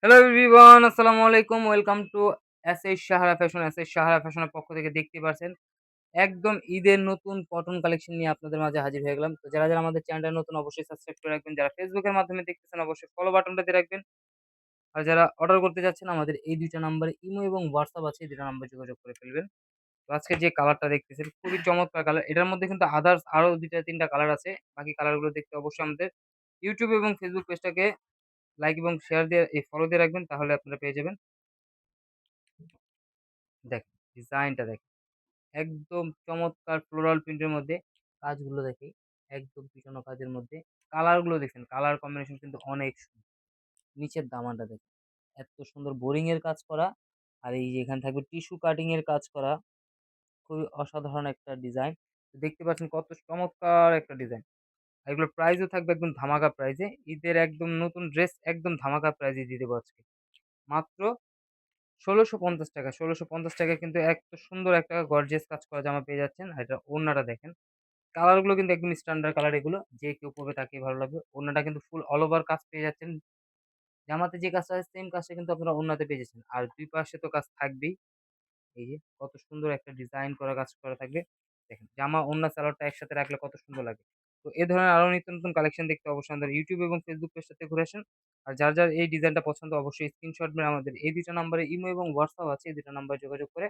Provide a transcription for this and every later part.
Hello everyone, আসসালামু আলাইকুম। Welcome to SS Sahara fashion. SS Sahara ফ্যাশনের পক্ষ থেকে দেখতেই পারছেন, একদম ঈদের নতুন কটন কালেকশন নিয়ে আপনাদের মাঝে হাজির হয়ে গেলাম। তো যারা আমাদের চ্যানেলটা নতুন অবশ্যই সাবস্ক্রাইব করে রাখবেন। যারা ফেসবুকের মাধ্যমে দেখতেছেন অবশ্যই ফলো বাটনটা দিয়ে রাখবেন। আর যারা অর্ডার করতে চাচ্ছেন আমাদের এই ২ টা নাম্বারে ইমো এবং হোয়াটসঅ্যাপ আছে, এই ২ টা নাম্বারে যোগাযোগ করে ফেলবেন। তো আজকে যে কালারটা দেখতেছেন খুবই চমৎকার কালার। এটার মধ্যে কিন্তু আদার্স আরো ২ টা ৩ টা কালার আছে। বাকি কালারগুলো দেখতে অবশ্যই আমাদের ইউটিউব এবং ফেসবুক পেজটাকে লাইক এবং শেয়ার দিয়ে ফলো দিয়ে রাখবেন, তাহলে আপনারা পেয়ে যাবেন। দেখেন ডিজাইনটা দেখেন। একদম চমৎকার ফ্লোরাল প্রিন্টের মধ্যে কাজগুলো দেখি, একদম পিটানো কাজের মধ্যে। কালারগুলো দেখেন, কালার কম্বিনেশন কিন্তু অনেক সুন্দর। নিচের দামানটা দেখেন, এত সুন্দর বোরিং এর কাজ করা। আর এই যে এখানে থাকবে টিস্যু কাটিং এর কাজ করা, খুবই অসাধারণ একটা ডিজাইন। দেখতে পাচ্ছেন কত চমৎকার একটা ডিজাইন। আর এগুলোর প্রাইসও থাকবে একদম ধামাকা প্রাইজে। ঈদের একদম নতুন ড্রেস একদম ধামাকা প্রাইজে দিয়ে দেবো আজকে। মাত্র ৳১৬৫০। ৳১৬৫০ কিন্তু এত সুন্দর একটা গর্জিয়াস কাজ করা জামা পেয়ে যাচ্ছেন। আর এটা ওড়নাটা দেখেন। কালার গুলো কিন্তু একদম স্ট্যান্ডার্ড কালার এগুলো। যে কেউ পড়বে তাকেই ভালো লাগবে। ওড়নাটা কিন্তু ফুল অল ওভার কাজ পেয়ে যাচ্ছেন। জামাতে যে কাজটা আছে সেম কাজটা কিন্তু আপনারা ওড়নাতে পেয়ে যাচ্ছেন। আর ২ পাশে তো কাজ থাকবেই। এই যে কত সুন্দর একটা ডিজাইন করা কাজ করা থাকবে। দেখেন জামা, ওড়না, সালোয়ারটা একসাথে রাখলে কত সুন্দর লাগে। তো এ ধরনের আরো নিত্য নতুন কালেকশন দেখতে অবশ্যই আমাদের ইউটিউব এবং ফেসবুক পেজটাতে ঘুরে আসেন। আর যার এই ডিজাইনটা পছন্দ অবশ্যই স্ক্রিনশট মেরে আমাদের এই ২ টা নাম্বারে ইমো এবং হোয়াটসঅ্যাপ আছে। এই ২ টা নাম্বারে যোগাযোগ করে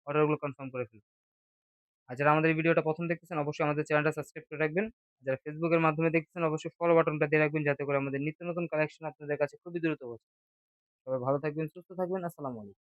অর্ডারগুলো কনফার্ম করে ফেলুন। আর যারা আমাদের এই ভিডিওটা ১ম দেখতেছেন অবশ্যই আমাদের চ্যানেলটা সাবস্ক্রাইব করে রাখবেন। যারা ফেসবুকের মাধ্যমে দেখতেছেন অবশ্যই ফলো বাটনটা দিয়ে রাখবেন, যাতে করে আমাদের নিত্য নতুন কালেকশন আপনাদের কাছে খুবই দ্রুত পৌঁছায়। সবাই ভালো থাকবেন, সুস্থ থাকবেন। আসসালামু আলাইকুম।